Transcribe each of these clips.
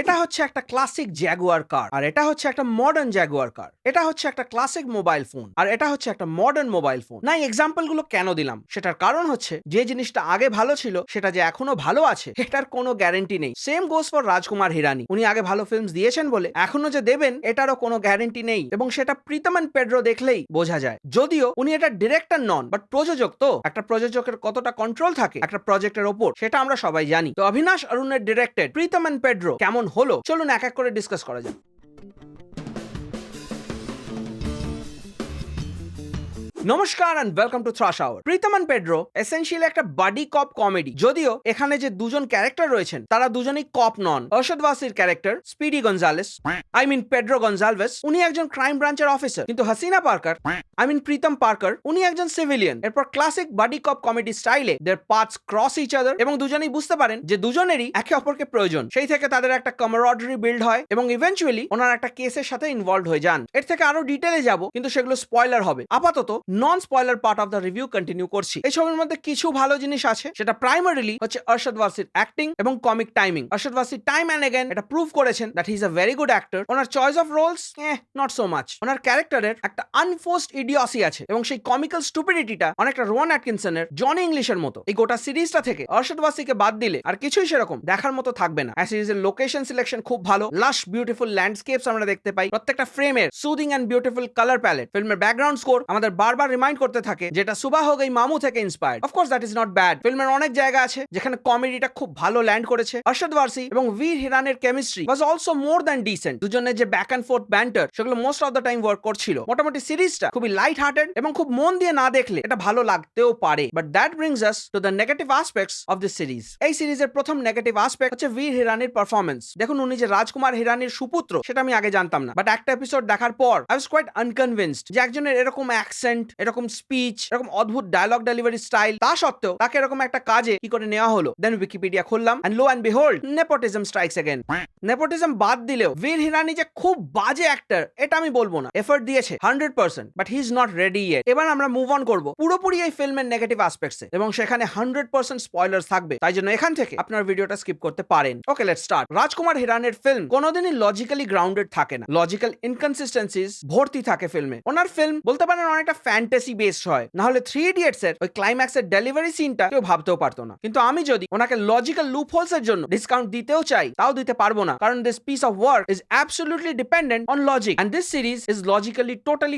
এটা হচ্ছে একটা ক্লাসিক জ্যাগুয়ার কার, আর এটা হচ্ছে একটা মডার্ন জ্যাগুয়ার কার। এটা হচ্ছে একটা ক্লাসিক মোবাইল ফোন, আর এটা হচ্ছে একটা মডার্ন মোবাইল ফোন। না, এক্সাম্পল গুলো কেন দিলাম সেটার কারণ হচ্ছে যে জিনিসটা আগে ভালো ছিল সেটা যে এখনো ভালো আছে এটার কোনো গ্যারেন্টি নেই। Same goes for Rajkumar Hirani. উনি আগে ভালো ফিল্মস দিয়েছেন বলে এখনো যে দেবেন এটারও কোনো গ্যারেন্টি নেই, এবং সেটা প্রীতম এন্ড পেড্রো দেখলেই বোঝা যায়। যদিও উনি এটা ডিরেক্টর নন, বাট প্রযোজক। তো একটা প্রযোজকের কতটা কন্ট্রোল থাকে একটা প্রজেক্টের ওপর সেটা আমরা সবাই জানি। তো অবিনাশ অরুণের ডিরেক্টেড প্রীতম এন্ড পেড্রো কেমন হলো চলুন এক এক করে ডিসকাস করা যাক। নমস্কার and welcome to thrash hour. Pritam and Pedro essentially একটা বাডি কপ কমেডি। যদিও এখানে যে দুজন ক্যারেক্টার রয়েছেন তারা দুজনেই কপ নন। অরশদ ওয়াসির character speedy Gonzales, Pedro Gonsalves, উনি একজন ক্রাইম ব্রাঞ্চের অফিসার। কিন্তু হাসিনা পার্কার প্রীতম পার্কার উনি একজন সিভিলিয়ান। এরপর ক্লাসিক বাডি কপ কমেডি স্টাইলে দেয়ার পাথস ক্রস ইচ আদার, এবং দুজনেই বুঝতে পারেন যে দুজনেরই একে অপরকে প্রয়োজন। সেই থেকে তাদের একটা কমরাডরি বিল্ড হয় এবং ইভেন্চুয়ালি ওনারা একটা কেসের সাথে ইনভলভ হয়ে যান। এর থেকে আরো ডিটেইলে যাব, কিন্তু সেগুলো স্পয়লার হবে। আপাতত non spoiler part of the review continue করছি। এই ছবির মধ্যে কিছু ভালো জিনিস আছে, সেটা প্রাইমারিলি হচ্ছে অরশদ ওয়াসির অ্যাক্টিং এবং comic timing. Arshad Warsi time and again এটা প্রুভ করেছেন that he is a very good actor. ওনার choice of roles not so much. ওনার ক্যারেক্টারের একটা আনফোর্সড ইডিওসি আছে, এবং সেই কমিক্যাল স্টুপিডিটিটা অনেকটা রোয়ান অ্যাটকিনসনের জনি ইংলিশের মতো। এই গোটা সিরিজটা থেকে অরশদ ওয়াসিকে বাদ দিলে আর কিছুই সেরকম দেখার মতো থাকবে না। সিরিজের লোকেশন সিলেকশন খুব ভালো, লাশ বিউটিফুল ল্যান্ডস্কেপস আমরা দেখতে পাই। প্রত্যেকটা ফ্রেমের soothing and beautiful colour palette. ফিল্মের ব্যাকগ্রাউন্ড স্কোর আমাদের বারবার রিমাইন্ড করতে থাকে যেটা সুবাহ গই মামু থেকে inspired. Of course that is not bad. ফিল্মের অনেক জায়গা আছে যেখানে কমেডিটা খুব ভালো ল্যান্ড করেছে। অরশদ ওয়াসি এবং বীর হিরানের chemistry was also more than decent. দুজনের যে ব্যাক এন্ড ফোর্থ ব্যান্টার সেগুলো most of the time work করছিল। মোটামুটি সিরিজটা খুবই লাইট হার্টেড এবং খুব মন দিয়ে না দেখলে এটা ভালো লাগতেও পারে। But that brings us to the negative aspects of this series. এই সিরিজের প্রথম নেগেটিভ অ্যাসপেক্ট হচ্ছে বীর হিরানির পারফরম্যান্স। দেখুন, উনি যে রাজকুমার হিরানির সুপুত্র সেটা আমি আগে জানতাম না, বাট একটা এপিসোড দেখার পর আই ওয়াজ কোয়াইট আনকনভিন্সড যে একজনের এরকম অ্যাকসেন্ট, এরকম স্পিচ, এরকম অদ্ভুত ডায়লগ ডেলিভারি স্টাইল, তা সত্ত্বেও তাকে এরকম একটা কাজে কি করে নেওয়া হলো। দেন উইকিপিডিয়া খুললাম and lo and behold nepotism strikes again. Nepotism বাদ দিলেও বীর হিরানি যে খুব বাজে অ্যাক্টর এটা আমি বলবো না। এফর্ট দিয়েছে 100%, but he is not ready yet. এবার আমরা মুভ অন করব পুরোপুরি এই ফিল্মের নেগেটিভ অ্যাসপেক্টসে, এবং সেখানে 100% স্পয়লার্স থাকবে। তাই জন্য এখান থেকে আপনার ভিডিওটা স্কিপ করতে পারেন। ওকে, লেটস স্টার্ট। রাজকুমার হিরানের ফিল্ম কোনোদিনই লজিক্যালি গ্রাউন্ডেড থাকে না। লজিক্যাল ইনকনসিস্টেন্সিস ভর্তি থাকে ফিল্মে। ওনার ফিল্ম বলতে পারেন অনেকটা ফ্যান্টাসি বেসড হয়। না হলে 3 ইডিয়টস এর ওই ক্লাইম্যাক্সের ডেলিভারি সিনটা কেউ ভাবতেও পারতো না। কিন্তু আমি যদি ওনাকে লজিক্যাল লুপহোলস এর জন্য ডিসকাউন্ট দিতেও চাই তাও দিতে পারবো না, কারণ this piece of work is absolutely dependent on logic, and this series is logically totally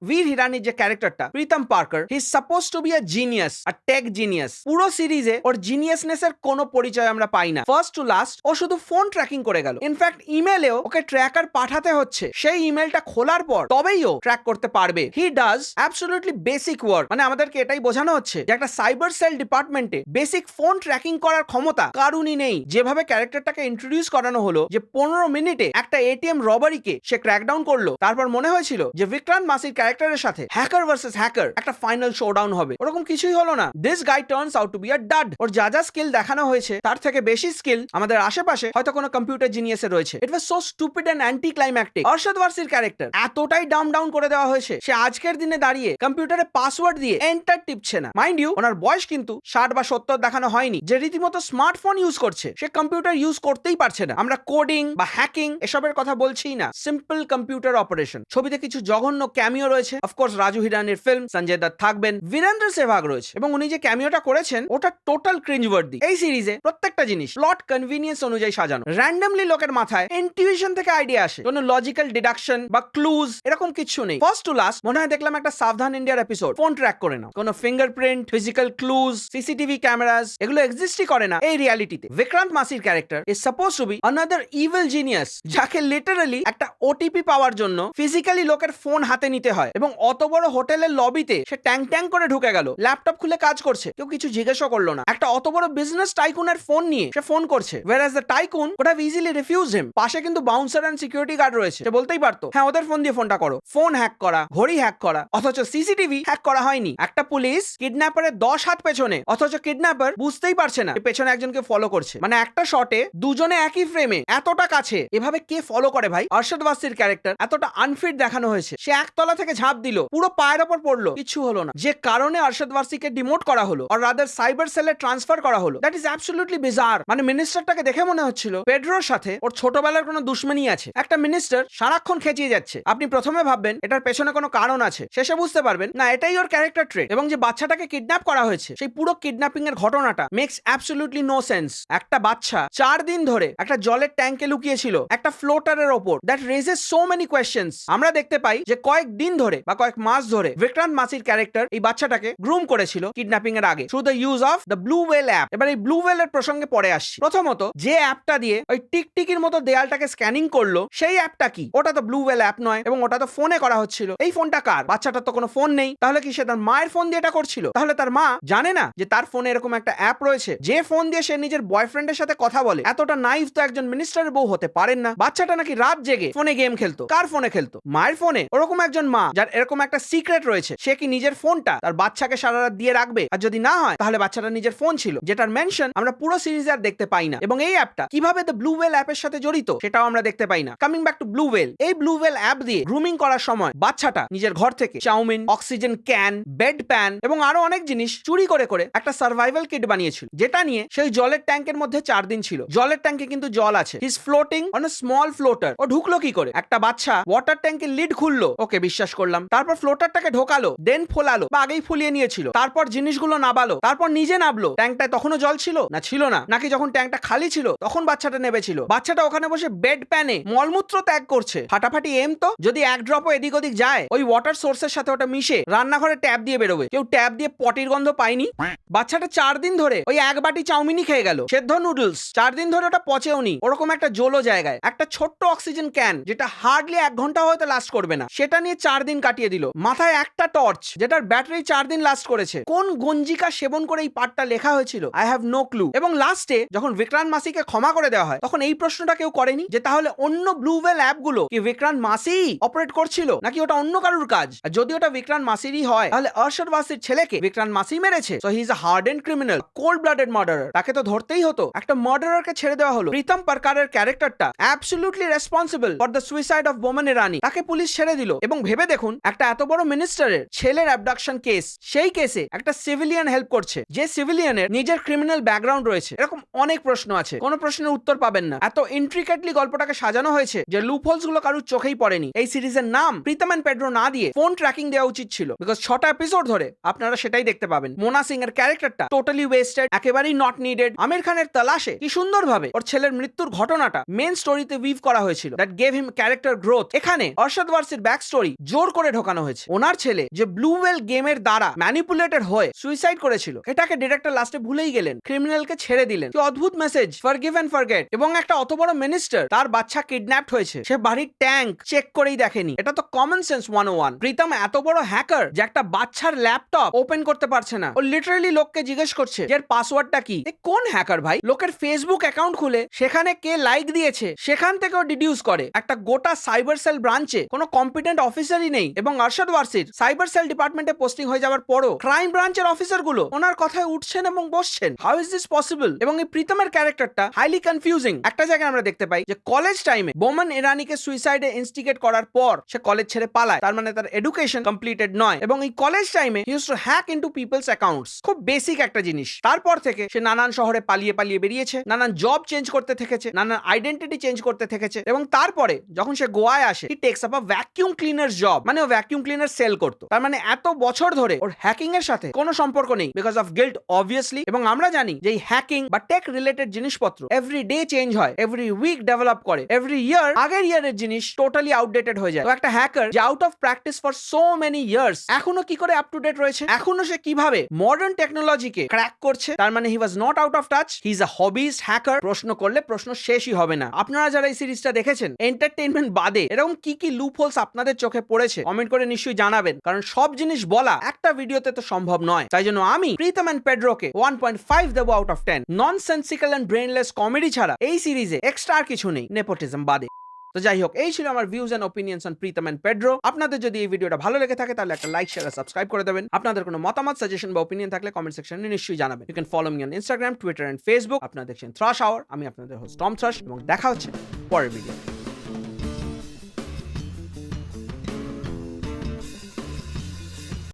Vir হিরানির যে ক্যারেক্টারটা Pritam Parker, he is supposed to be a genius, a tech genius. পুরো সিরিজে ওর জিনিয়াসনেস এর কোনো পরিচয় আমরা পাই না। ফার্স্ট টু লাস্ট ও শুধু ফোন ট্র্যাকিং করে গেল। ইনফ্যাক্ট ইমেলেও ওকে ট্র্যাকার পাঠাতে হচ্ছে, সেই ইমেলটা খোলার পর তবেই ও ট্র্যাক করতে পারবে। He does absolutely basic work. মানে আমাদেরকে এটাই বোঝানো হচ্ছে যে একটা সাইবার সেল ডিপার্টমেন্টে বেসিক ফোন ট্র্যাকিং করার ক্ষমতা কারুরই নেই। যেভাবে ক্যারেক্টারটাকে ইন্ট্রোডিউস করানো হলো যে 15 মিনিটে একটা এটিএম রবারিকে সে ক্র্যাকডাউন করলো, তারপর মনে হয়েছিল যে বিক্রান্ত মাসির ক্যারেক্টারের সাথে হ্যাকার ভার্সেস হ্যাকার একটা ফাইনাল শোডাউন হবে। ওরকম কিছুই হলো না। This guy turns out to be a dud. ওর যা যা স্কিল দেখানো হয়েছে তার থেকে বেশি স্কিল আমাদের আশেপাশে হয়তো কোনো কম্পিউটার জিনিয়াসে রয়েছে। It was so stupid and anticlimactic. Arshad ওয়াসির ক্যারেক্টার এতটাই ডাউন করে দেওয়া হয়েছে, সে আজকের দিনে দাঁড়িয়ে কম্পিউটারে পাসওয়ার্ড দিয়ে এন্টার টিপছে না। মাইন্ড ইউ, ওনার বয়স কিন্তু 60 বা 70 দেখানো হয়নি। যে রীতিমতো স্মার্টফোন ইউজ করছে, সে কম্পিউটার ইউজ করতেই পারছে না। আমরা কোডিং বা হ্যাকিং এসবের কথা বলছি না, সিম্পল কম্পিউটার অপারেশন। ছবিতে কিছু জঘন্য ক্যামিও রয়েছে। অফকোর্স রাজু হিরানির ফিল্ম, সঞ্জয় দত্ত থাকবেন, বীরেন্দ্র সেহবাগ রয়েছে, এবং উনি যে ক্যামিওটা করেছেন ওটা টোটাল ক্রিঞ্জওয়ার্দি। এই সিরিজে প্রত্যেকটা জিনিস প্লট কনভিনিয়েন্স অনুযায়ী সাজানো। র্যান্ডমলি লোকের মাথায় ইনটিউশন থেকে আইডিয়া আসে, কোনো লজিক্যাল ডিডাকশন বা ক্লুজ এরকম কিছু নেই। ফার্স্ট টু লাস্ট মনে হয় দেখলাম একটা সাবধান ইন্ডিয়ার এপিসোড। ফোন ট্র্যাক করে নাও, কোনো fingerprint, physical clues, CCTV cameras এগুলো এক্সিস্টই করে না এই রিয়ালিটিতে। বিক্রান্ত মাসির character is suppose two B another evil genius, যাকে লিটারালি একটা ওটিপি পাওয়ার জন্য ফিজিক্যালি লোকের ফোন হাতে নিতে হয়, এবং অত বড় হোটেলের লবিতে সে ট্যাং করে ঢুকে গেল, ল্যাপটপ খুলে কাজ করছে, কেউ কিছু জিজ্ঞাসা করলো না। একটা অত বড় বিজনেস টাইকুনের ফোন নিয়ে সে ফোন করছে, whereas the tycoon could have easily refused him। পাশে কিন্তু বাউন্সার এন্ড সিকিউরিটি গার্ড রয়েছে, সে বলতেই পারতো হ্যাঁ ওদের ফোন দিয়ে ফোনটা করো। ফোন হ্যাক করা, ঘড়ি হ্যাক করা, অথচ সিসিটিভি হ্যাক করা হয়নি। একটা পুলিশ কিডন্যাপারের 10 হাত পেছনে, অথচ কিডন্যাপার বুঝতেই পারছে না পেছনে একজনকে ফলো করছে। মানে একটা শটে দুজনে একই ফ্রেমে এতটা কাছে, এভাবে কে ফলো করে ভাই? অরশদ ওয়াসির ক্যারেক্টার এতটা আনফিট দেখানো হয়েছে। সে একতলা থেকে ঝাঁপ দিল, পুরো পায়ের ওপর পড়লো, কিছু হলো না, যে কারণে আরশাদ ওয়ারসিকে ডিমোট করা হলো আর রাদার সাইবার সেলে ট্রান্সফার করা হলো। That is absolutely bizarre. মানে মিনিস্টারটাকে দেখে মনে হচ্ছিল পেড্রোর সাথে ওর ছোটবেলার কোনো দুশ্মনী আছে। একটা মিনিস্টার সারাক্ষণ খেঁচিয়ে যাচ্ছে, আপনি প্রথমে ভাববেন এটার পেছনে কোনো কারণ আছে, শেষে বুঝতে পারবেন না এটাই ওর ক্যারেক্টার ট্রেট। এবং যে বাচ্চাটাকে কিডন্যাপ করা হয়েছে সেই পুরো কিডন্যাপিং এর ঘটনাটা মেক্স অ্যাবসলিউটলি নো সেন্স। একটা বাচ্চা 4 দিন ধরে একটা জলের ট্যাঙ্কে লুকিয়েছিল একটা ফ্লোটারের ওপর। That raises so many questions. আমরা দেখতে পাই যে কয়েক দিন ধরে বা কয়েক মাস ধরে বিক্রান্ত মাসির ক্যারেক্টার এই বাচ্চাটাকে গ্রুম করেছিল কিডন্যাপিং এর আগে through the use of the blue whale app. এবার এই ব্লু ওয়েল এর প্রসঙ্গে পরে আসছি। প্রথমত যে অ্যাপটা দিয়ে ওই টিকটিকির মতো দেয়ালটাকে স্ক্যানিং করলো সেই অ্যাপটা কি? ওটা তো ব্লু ওয়েল অ্যাপ নয়, এবং ওটা তো ফোনে করা হচ্ছিল। এই ফোনটা কার? বাচ্চাটার তো কোনো ফোন নেই, তাহলে কি সে তার মায়ের ফোন দিয়ে এটা করছিল? তাহলে তার মা জানে না যে তার ফোনে এরকম একটা অ্যাপ রয়েছে যে ফোন দিয়ে সে নিজের বয়ফ্রেন্ডের সাথে কথা বলে? এতটা নাইভ তো একজন মিনিস্টারের বউ হতে পারেন না। বাচ্চাটা নাকি রাত জেগে ফোনে গেম খেলতো। কার ফোনে খেলতো? মায়ের ফোনে। ওরকম একজন মা যার এরকম একটা সিক্রেট রয়েছে, সে কি নিজের ফোনটা তার বাচ্চাকে সারা রাত দিয়ে রাখবে? আর যদি না হয় তাহলে বাচ্চাটা নিজের ফোন ছিল, যেটার মেনশন আমরা পুরো সিরিজে আর দেখতে পাই না। এবং এই অ্যাপটা কিভাবে দ্য ব্লু ওয়েল অ্যাপের সাথে জড়িত সেটাও আমরা দেখতে পাই না। Coming back to blue whale, এই ব্লু ওয়েল অ্যাপ দিয়ে গ্রুমিং করার সময় বাচ্চাটা নিজের ঘর থেকে chowmein, oxygen can, bed pan এবং আরো অনেক জিনিস চুরি করে করে একটা সার্ভাইভাল কিট বানিয়েছিল, যেটা নিয়ে সেই জলের ট্যাঙ্কের মধ্যে 4 দিন ছিল। জলের ট্যাঙ্কে কিন্তু জল আছে, he is floating on a small floater. ও ঢুকলো কি করে? একটা বাচ্চা ওয়াটার ট্যাঙ্কের লিড খুললো, ওকে বিশ্বাস করলাম। তারপর ফ্লোটারটাকে ঢোকালো, দেন ফোলালো বা আগেই ফুলিয়ে নিয়েছিল। তারপর জিনিসগুলো নাবালো, তারপর নিজে নাবলো। ট্যাঙ্কটায় তখনও জল ছিল না? ছিল না। নাকি যখন ট্যাঙ্কটা খালি ছিল তখন বাচ্চাটা নেবেছিল? বাচ্চাটা ওখানে বসে বেড প্যানে মলমূত্র ত্যাগ করছে। ফাটাফাটি এম তো, যদি এক ড্রপও এদিক ওদিক যায় ওই ওয়াটার সোর্সের সাথে ওটা মিশে রান্নাঘরে ট্যাপ দিয়ে বেরোবে। কেউ ট্যাপ দিয়ে পটির গন্ধ পায়নি? বাচ্চাটা 4 দিন ধরে ওই এক বাটি চাউমিনই খেয়ে গেল, সেদ্ধ নুডলস। 4 দিন ধরে ওটা পচেওনি। ওরকম একটা জোলো জায়গায় একটা ছোট্ট অক্সিজেন ক্যান যেটা হার্ডলি 1 ঘন্টা হয়তো লাস্ট করবে না, সেটা নিয়ে 4 দিন কাটিয়ে দিল। মাথায় একটা টর্চ যেটার ব্যাটারি 4 দিন লাস্ট করেছে। কোন গঞ্জিকা সেবন করে এই পার্টটা লেখা হয়েছিল? I have no clue. এবং লাস্টে যখন বিক্রান্ত মাসিকে ক্ষমা করে দেওয়া হয় তখন এই প্রশ্নটা কেউ করেনি যে তাহলে অন্য ব্লু ওয়েল অ্যাপগুলো কি বিক্রান্ত মাসি অপারেট করছিল নাকি ওটা অন্য কারুর কাজ? আর যদি ওটা বিক্রান্ত মাসিরই হয় তাহলে আরশাদ ওয়ারসির ছেলেকে বিক্রান্ত মাসি মেরেছে। So he is a হার্ডেন্ড criminal, cold blooded murderer. তাকে তো ধরতেই হতো। একটা মার্ডারারকে ছেড়ে দেওয়া হলো। প্রীতম পারকারের ক্যারেক্টারটা absolutely responsible for the suicide of Boman Irani. তাকে পুলিশ ছেড়ে দিল। এবং ভেবে দেখুন, একটা এত বড় মিনিস্টারের ছেলের অ্যাবডাকশন কেস, সেই কেসে একটা সিভিলিয়ান হেল্প করছে, যে সিভিলিয়ানের নিজের ক্রিমিনাল ব্যাকগ্রাউন্ড রয়েছে। এরকম অনেক প্রশ্ন আছে, কোনো প্রশ্নের উত্তর পাবেন না। এত ইন্ট্রিকেটলি গল্পটাকে সাজানো হয়েছে যে লুপহোলস গুলো কারুর চোখেই পড়েনি। এই সিরিজের নাম প্রীতম এন্ড পেড্রো না দিয়ে ফোন ট্র্যাকিং দেওয়া উচিত ছিল, বিকজ 6টা এপিসোড ধরে আপনারা সেটাই দেখতে পাবেন। মোনা সিং এর ক্যারেক্টারটা টোটালি ওয়েস্টেড, একেবারেই নট নিডেড। আমির খানের তালাশে কি সুন্দরভাবে ওর ছেলের মৃত্যুর ঘটনাটা মেন স্টোরিতে উইভ করা হয়েছিল, that gave him character growth. এখানে আরশাদ ওয়ারসির ব্যাক স্টোরি জোর করে ঢোকানো হয়েছে। ওনার ছেলে যে ব্লু ওয়েল গেমের দ্বারা ম্যানিপুলেটেড হয়ে সুইসাইড করেছিল, এটাকে ডিরেক্টর লাস্টে ভুলেই গেলেন, ক্রিমিনালকে ছেড়ে দিলেন। কি অদ্ভুত মেসেজ, ফরগিভ এন্ড ফরগেট। এবং একটা অত বড় মিনিস্টার, তার বাচ্চা কিডন্যাপড হয়েছে, সে বাড়ির ট্যাঙ্ক চেক করেই দেখেনি। এটা তো কমন সেন্স 101। প্রীতম এত বড় হ্যাকার যে একটা বাচ্চার ল্যাপটপ ওপেন করতে পারছে না। ও লিটারালি লোককে জিজ্ঞেস করছে যে এর পাসওয়ার্ডটা কি। কোন হ্যাকার ভাই? লোকের ফেসবুক অ্যাকাউন্ট খুলে সেখানে কে লাইক দিয়েছে সেখান থেকেও ডিডিউস করে। একটা গোটা সাইবার সেল ব্রাঞ্চে কোনো কম্পিটেন্ট অফিসারই নেই। এবং আরশাদ ওয়ারসির সাইবার সেল ডিপার্টমেন্টে পোস্টিং হয়ে যাওয়ার পরও ক্রাইম ব্রাঞ্চের অফিসার গুলো ওনার কথায় উঠছেন এবং বসছেন। How is this possible? এবং এই প্রীতমের ক্যারেক্টারটা হাইলি কনফিউজিং। একটা জায়গায় আমরা দেখতে পাই যে কলেজ টাইমে বোমান ইরানিকে সুইসাইডে ইনস্টিগেট করার পর সে কলেজ ছেড়ে পালায়, তার মানে তার এডুকেশন কমপ্লিটেড নয়। এবং এই কলেজ টাইমে he used to hack into people's accounts, খুব বেসিক একটা জিনিস। তারপর থেকে সে নানান শহরে পালিয়ে পালিয়ে বেরিয়েছে, নানান জব চেঞ্জ করতে থেকেছে, নানান আইডেন্টিটি চেঞ্জ করতে থেকেছে। এবং তারপরে যখন সে গোয়ায় আসে, হি টেকস আপ আ ভ্যাকিউম ক্লিনার জব, মানে ও ভ্যাকিউম ক্লিনার সেল করতো। তার মানে এত বছর ধরে ওর হ্যাকিং এর সাথে কোনো সম্পর্ক নেই, বিকজ অফ গিল্ট অবভিয়াসলি। এবং আমরা জানি যে এই হ্যাকিং বা টেক রিলেটেড জিনিসপত্র এভরি ডে চেঞ্জ হয়, এভরি উইক ডেভেলপ করে, এভরি ইয়ার আগের ইয়ারের জিনিস টোটালি আউটডেটেড হয়ে যায়। তো একটা হ্যাকার যে out of practice for so many years এখনো কি করে আপ টু ডেট রয়েছে? এখনো সে কিভাবে মডার্ন টেকনোলজিকে ক্র্যাক করছে? তার মানে he was not out of touch, he is a hobbyist hacker. প্রশ্ন করলে প্রশ্ন শেষই হবে না। আপনারা যারা এই সিরিজটা দেখেছেন, এন্টারটেইনমেন্ট বাদে এরকম কি কি লুপহোলস আপনাদের চোখে পড়েছে কমেন্ট করে নিশ্চয়ই জানাবেন, কারণ সব জিনিস বলা একটা ভিডিওতে তো সম্ভব নয়। তাই জন্য আমি প্রীতম এন্ড পেড্রোকে 1.5 দেবো out of 10। Nonsensical and brainless comedy ছাড়া এই সিরিজে এক্সট্রা আর কিছু নেই, নেপোটিজম বাদে। তো যাই হোক, এই ছিল আমার views and opinions on Pritam and Pedro. আপনাদের যদি এই ভিডিওটা ভালো লেগে থাকে তাহলে একটা লাইক, শেয়ার আর সাবস্ক্রাইব করে দেবেন। আপনাদের কোনো মতামত, সাজেশন বা ওপিনিয়ন থাকলে কমেন্ট সেকশনে নিশ্চয়ই জানাবেন। You can follow me on Instagram, Twitter and Facebook. আপনারা দেখছেন থ্রাশ আওয়ার। আমি আপনাদের হোস্ট টম থ্রাশ, এবং দেখা হচ্ছে পরের ভিডিও।